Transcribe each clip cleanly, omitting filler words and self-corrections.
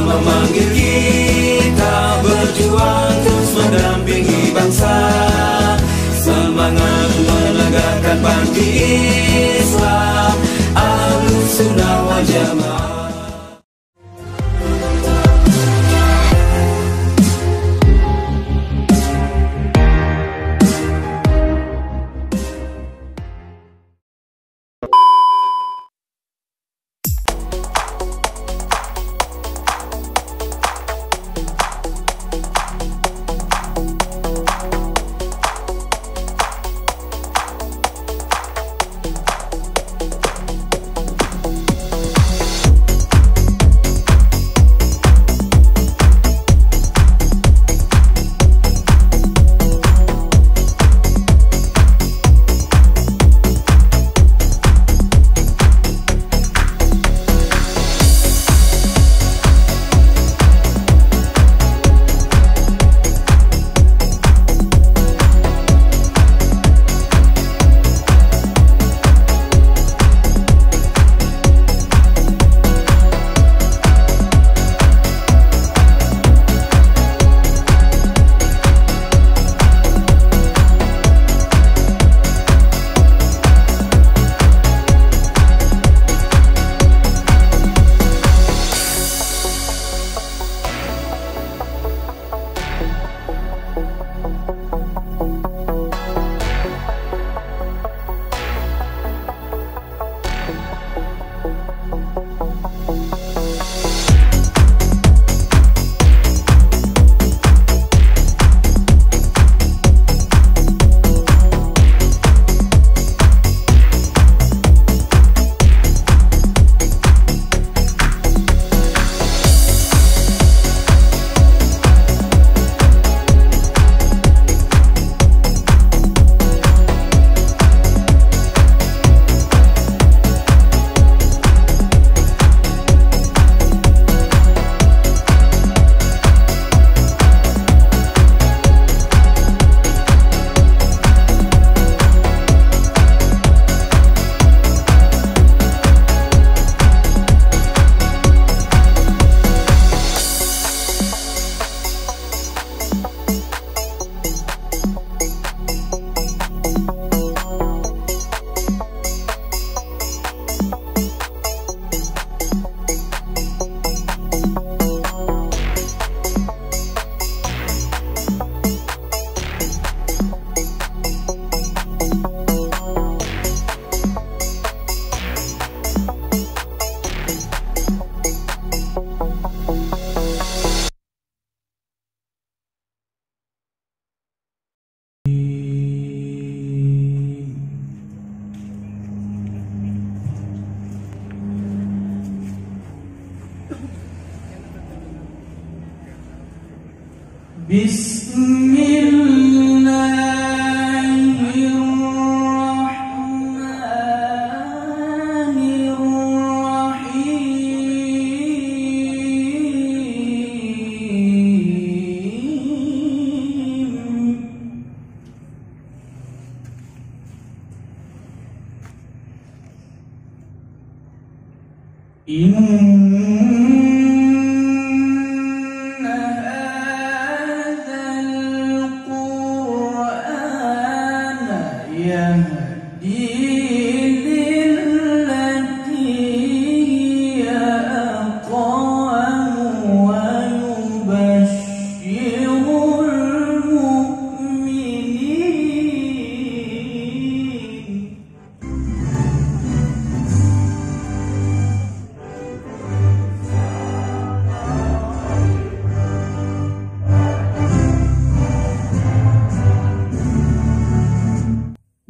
Memanggil kita berjuang terus mendampingi bangsa, semangat menegakkan panti Islam, Ahlussunnah wal Jamaah.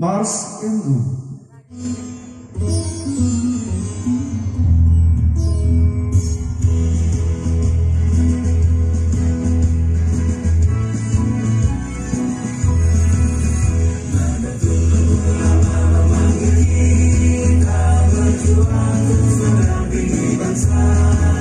Mars NU. Kita berjuang untuk menampingi bangsa.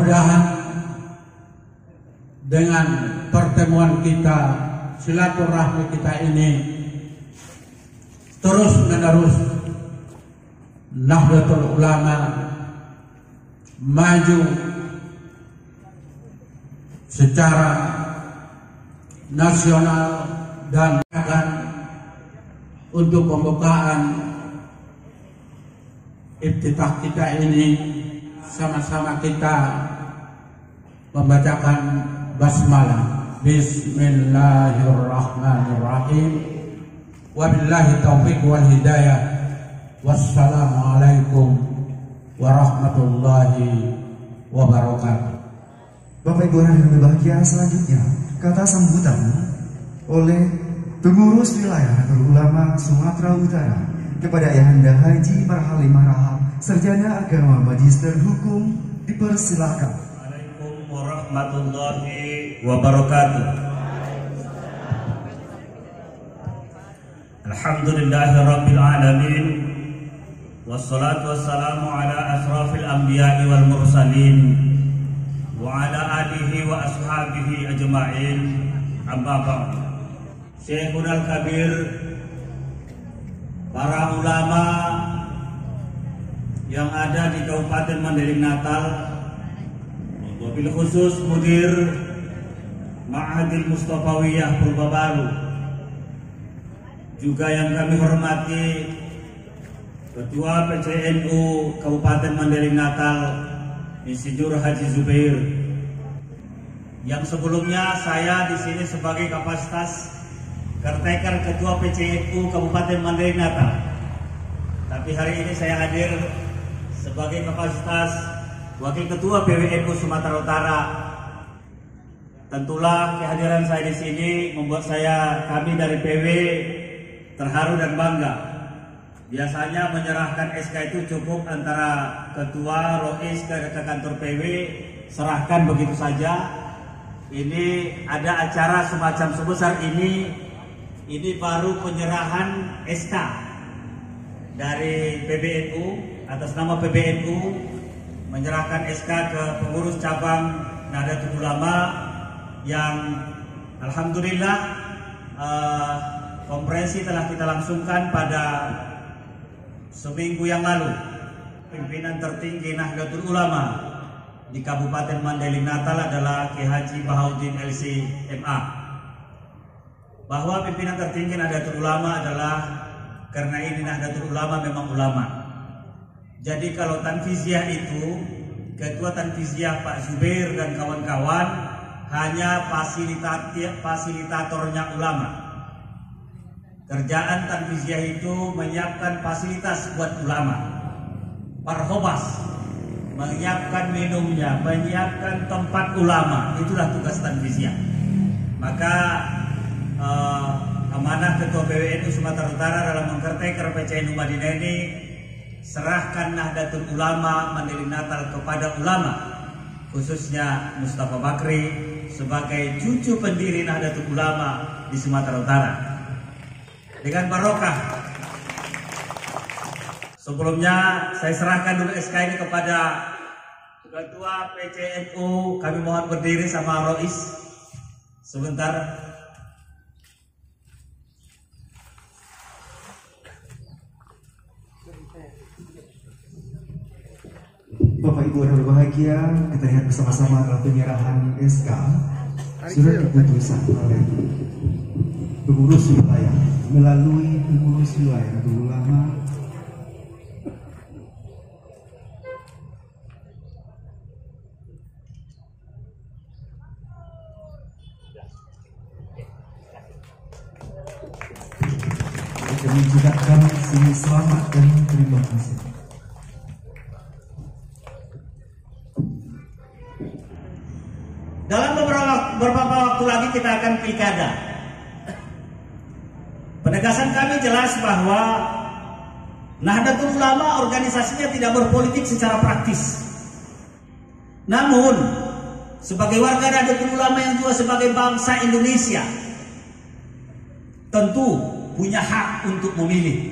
mudah-mudahan dengan pertemuan kita, silaturahmi kita ini terus menerus Nahdlatul Ulama maju secara nasional dan akan untuk pembukaan iftitah kita ini sama-sama kita membacakan basmalah. Bismillahirrahmanirrahim. Wabillahi taufiq wal hidayah. Wassalamualaikum warahmatullahi wabarakatuh. Bapak Ibu yang berbahagia, selanjutnya kata sambutan oleh pengurus wilayah Nahdlatul Ulama Sumatera Utara kepada Ayahanda Haji Marhali Maraham, Sarjana Agama Magister Hukum, dipersilakan. Assalamualaikum warahmatullahi wabarakatuh. Alhamdulillahirabbil alamin. Wassalatu wassalamu ala asrafil anbiya'i wal mursalin wa ala alihi wa ashabihi ajma'in. Amma ba'd. Syekhul Kabir, para ulama yang ada di Kabupaten Mandailing Natal, wabil khusus Mudir Ma'hadil Mustafawiyah Purbabaru, juga yang kami hormati Ketua PCNU Kabupaten Mandailing Natal, Insinyur Haji Zubair, yang sebelumnya saya di sini sebagai kapasitas caretaker Ketua PCNU Kabupaten Mandailing Natal, tapi hari ini saya hadir sebagai kapasitas Wakil Ketua PWNU Sumatera Utara. Tentulah kehadiran saya di sini membuat kami dari PW terharu dan bangga. Biasanya menyerahkan SK itu cukup antara ketua Rois ke kantor PW, serahkan begitu saja. Ini ada acara semacam sebesar ini baru penyerahan SK dari PBNU atas nama PBNU, menyerahkan SK ke pengurus cabang Nahdlatul Ulama yang alhamdulillah konferensi telah kita langsungkan pada seminggu yang lalu. Pimpinan tertinggi Nahdlatul Ulama di Kabupaten Mandailing Natal adalah Kiai Haji Bahauddin LC MA. Bahwa pimpinan tertinggi Nahdlatul Ulama adalah karena ini Nahdlatul Ulama memang ulama. Jadi kalau tanfiziah itu, Ketua Tanfiziah Pak Zubair dan kawan-kawan hanya fasilitatornya ulama. Kerjaan tanfiziah itu menyiapkan fasilitas buat ulama, parhobas, menyiapkan minumnya, menyiapkan tempat ulama, itulah tugas tanfiziah. Maka amanah Ketua PWNU Sumatera Utara dalam mengkerteker PCNU Madinah ini, serahkan Nahdlatul Ulama Mandailing Natal kepada ulama, khususnya Mustafa Bakri sebagai cucu pendiri Nahdlatul Ulama di Sumatera Utara. Dengan barokah, sebelumnya saya serahkan dulu SK ini kepada Ketua PCNU. Kami mohon berdiri sama Rois sebentar. Bapak Ibu yang berbahagia, kita lihat bersama-sama adalah penyerahan SK surat keputusan oleh pengurus wilayah melalui pengurus wilayah Nahdlatul Ulama akan mengucapkan selamat dan terima kasih. Dalam beberapa waktu lagi kita akan pilkada. Penegasan kami jelas bahwa Nahdlatul Ulama organisasinya tidak berpolitik secara praktis. Namun, sebagai warga Nahdlatul Ulama yang juga sebagai bangsa Indonesia, tentu punya hak untuk memilih.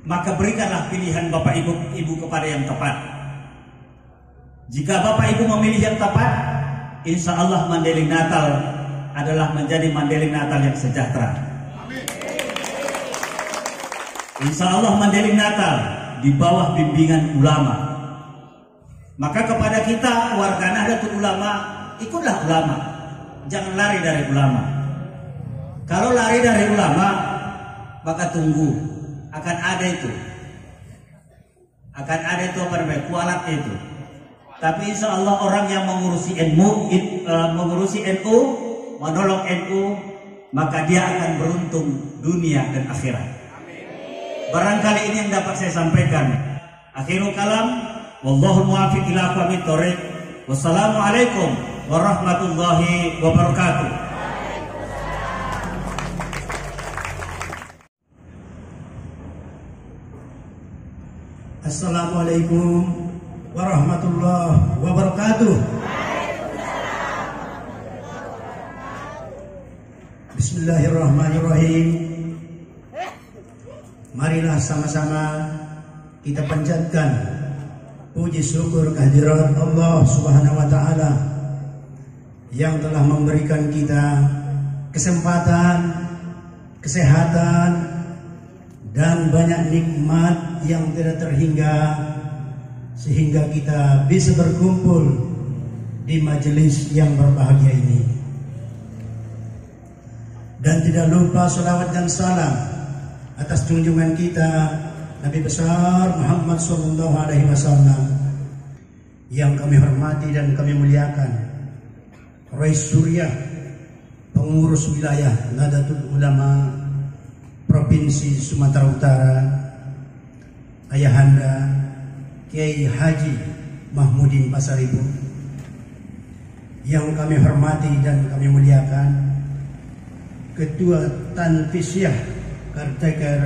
Maka berikanlah pilihan Bapak Ibu kepada yang tepat. Jika Bapak Ibu memilih yang tepat, insya Allah Mandailing Natal adalah menjadi Mandailing Natal yang sejahtera. Insya Allah Mandailing Natal di bawah bimbingan ulama. Maka kepada kita warga Nahdlatul Ulama, ikutlah ulama, jangan lari dari ulama. Kalau lari dari ulama, maka tunggu, akan ada itu apa namanya, kualat itu. Tapi insya Allah orang yang mengurusi NU, menolong NU, maka dia akan beruntung dunia dan akhirat. Barangkali ini yang dapat saya sampaikan. Akhirul kalam, wallahul muwaffiq ila aqwamit thoriq. Wassalamualaikum warahmatullahi wabarakatuh. Assalamualaikum warahmatullahi wabarakatuh. Bismillahirrahmanirrahim. Marilah sama-sama kita panjatkan puji syukur kehadirat Allah Subhanahu wa taala yang telah memberikan kita kesempatan, kesehatan, dan banyak nikmat yang tidak terhingga, sehingga kita bisa berkumpul di majelis yang berbahagia ini. Dan tidak lupa salawat dan salam atas junjungan kita Nabi besar Muhammad SAW yang kami hormati dan kami muliakan, Rais Suriah, pengurus wilayah Nahdlatul Ulama Provinsi Sumatera Utara, Ayahanda Kiai Haji Mahmudin Pasaribu, yang kami hormati dan kami muliakan, Ketua Tanfisyah Caretaker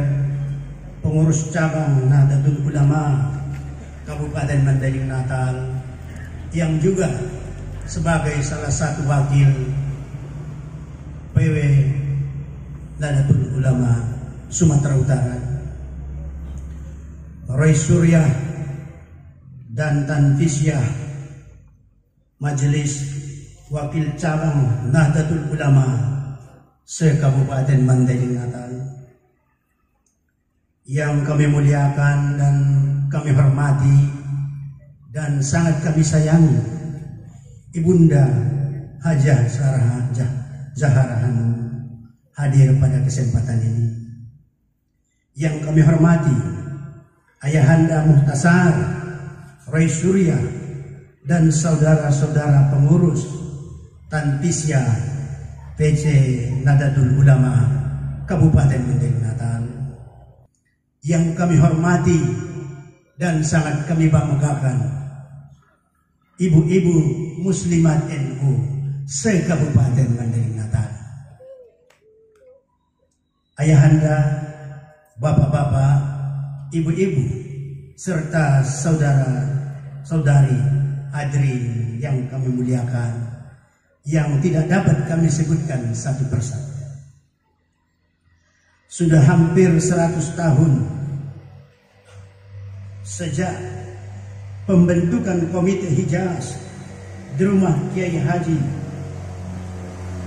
Pengurus Cabang Nahdlatul Ulama Kabupaten Mandailing Natal, yang juga sebagai salah satu wakil PW Nahdlatul Ulama Sumatera Utara, Rais Suriah dan Tanfisyah Majelis Wakil Cabang Nahdlatul Ulama se-Kabupaten Mandailing Natal, yang kami muliakan dan kami hormati dan sangat kami sayangi Ibunda Hajah Zahra Hanum hadir pada kesempatan ini. Yang kami hormati Ayahanda Muhtasar, Rais Suriah, dan saudara-saudara pengurus Tanfisyah PC Nahdlatul Ulama Kabupaten Mandailing Natal. Yang kami hormati dan sangat kami banggakan ibu-ibu muslimat NU se-Kabupaten Mandailing Natal. Ayahanda, bapak-bapak, ibu-ibu, serta saudara-saudari hadirin yang kami muliakan, yang tidak dapat kami sebutkan satu persatu. Sudah hampir 100 tahun sejak pembentukan Komite Hijaz di rumah Kiai Haji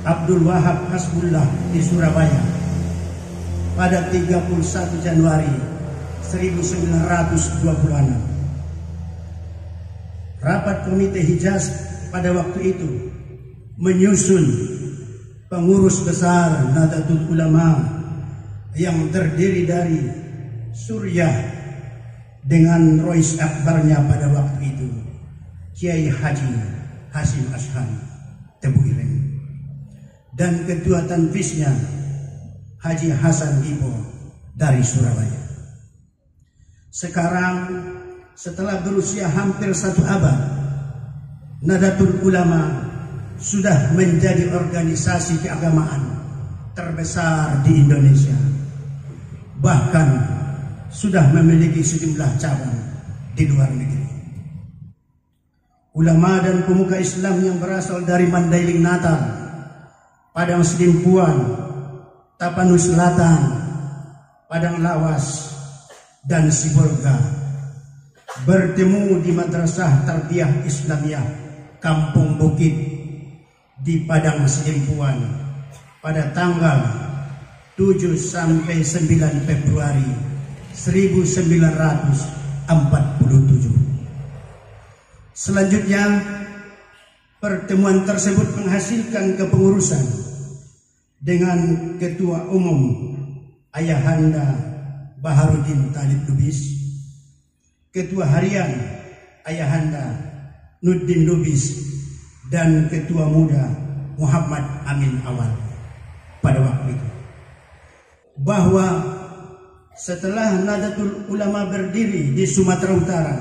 Abdul Wahab Hasbullah di Surabaya pada 31 Januari 1926. Rapat Komite Hijaz pada waktu itu menyusun pengurus besar Nahdlatul Ulama yang terdiri dari Suriah dengan Rois Akbarnya pada waktu itu Kiai Haji Hasim Ashari Tebu Ireng, dan Ketua Tanfisnya Haji Hasan Ibo dari Surabaya. Sekarang setelah berusia hampir 1 abad, Nahdlatul Ulama sudah menjadi organisasi keagamaan terbesar di Indonesia. Bahkan sudah memiliki sejumlah cabang di luar negeri. Ulama dan pemuka Islam yang berasal dari Mandailing Natal, Padang Sidimpuan, Tapanuli Selatan, Padang Lawas, dan Sibolga bertemu di Madrasah Tarbiyah Islamiyah Kampung Bukit di Padang Sidimpuan pada tanggal 7 sampai 9 Februari 1947. Selanjutnya, pertemuan tersebut menghasilkan kepengurusan dengan Ketua Umum Ayahanda Baharudin Talib Lubis, Ketua Harian Ayahanda Nuddin Lubis, dan Ketua Muda Muhammad Amin Awal pada waktu itu. Bahwa setelah Nahdlatul Ulama berdiri di Sumatera Utara,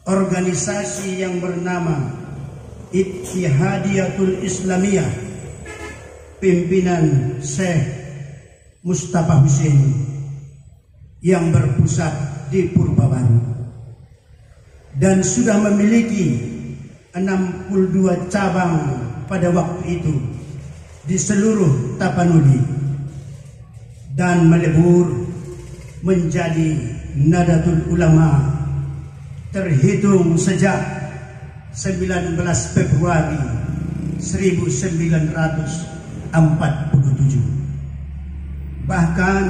organisasi yang bernama Ittihadiyatul Islamiyah pimpinan Syekh Mustafa Husain yang berpusat di Purbabaru dan sudah memiliki 62 cabang pada waktu itu di seluruh Tapanuli dan melebur menjadi Nahdlatul Ulama terhitung sejak 19 Februari 1947. Bahkan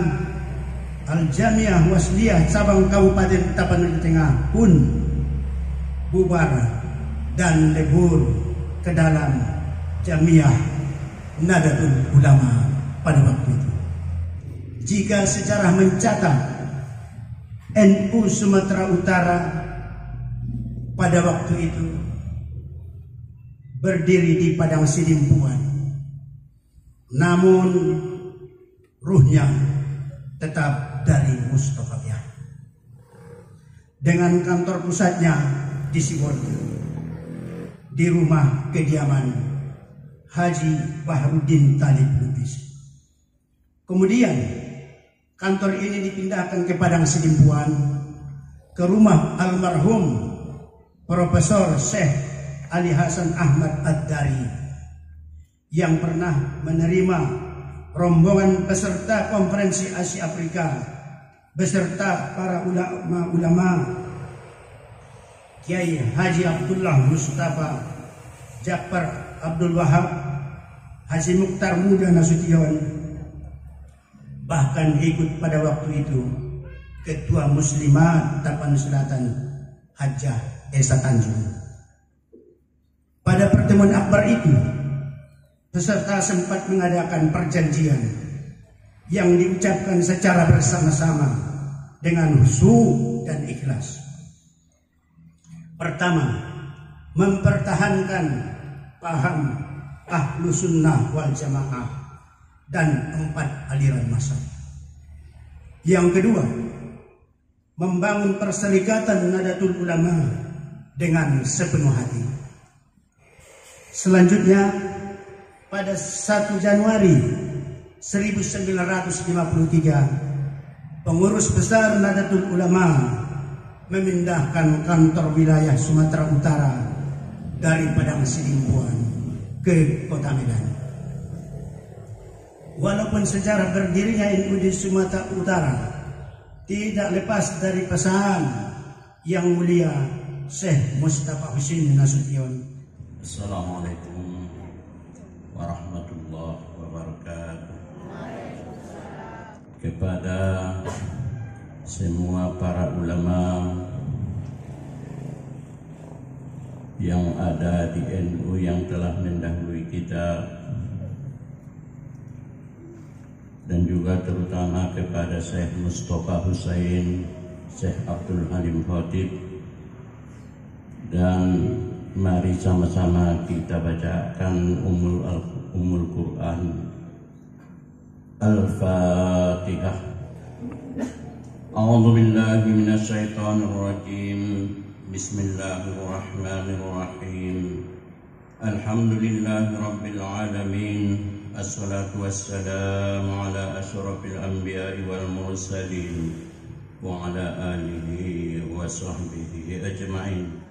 Al-Jamiah Wasliyah cabang Kabupaten Tapanuli Tengah pun bubar dan lebur ke dalam Jamiah Nahdlatul Ulama pada waktu itu. Jika sejarah mencatat, NU Sumatera Utara pada waktu itu berdiri di Padang Sidimpuan, namun ruhnya tetap dari Mustafawiyah dengan kantor pusatnya di Sibolga, di rumah kediaman Haji Baharudin Talib Lubis. Kemudian kantor ini dipindahkan ke Padang Sidimpuan ke rumah almarhum Profesor Syekh Ali Hasan Ahmad Ad-Dari yang pernah menerima rombongan peserta konferensi Asia Afrika beserta para ulama Kiai Haji Abdullah Mustafa Ja'far Abdul Wahab, Haji Mukhtar Muda Nasution, bahkan ikut pada waktu itu Ketua Muslimat Tapanuli Selatan Hajjah Esa Tanjung. Pada pertemuan akbar itu, peserta sempat mengadakan perjanjian yang diucapkan secara bersama-sama dengan khusyuk dan ikhlas. Pertama, mempertahankan paham Ahlus Sunnah wal Jamaah dan 4 aliran mazhab. Yang kedua, membangun perserikatan Nahdlatul Ulama dengan sepenuh hati. Selanjutnya, pada 1 Januari 1953, pengurus besar Nahdlatul Ulama memindahkan kantor wilayah Sumatera Utara dari Padang Sidimpuan ke Kota Medan. Walaupun sejarah berdirinya NU di Sumatera Utara tidak lepas dari pesan yang mulia Syekh Mustafa Husain Nasution. Assalamualaikum warahmatullahi wabarakatuh. Kepada semua para ulama yang ada di NU yang telah mendahului kita, dan juga terutama kepada Syekh Mustafa Husain, Syekh Abdul Halim Khatib, dan mari sama-sama kita bacakan Ummul Quran Al-Fatihah. A'udzu billahi minasy syaithanir rajim. Bismillahirrahmanirrahim. Alhamdulillahi rabbil alamin. Assalatu wassalamu ala asyrafil anbiya'i wal mursalin wa ala alihi wa sahbihi ajma'in.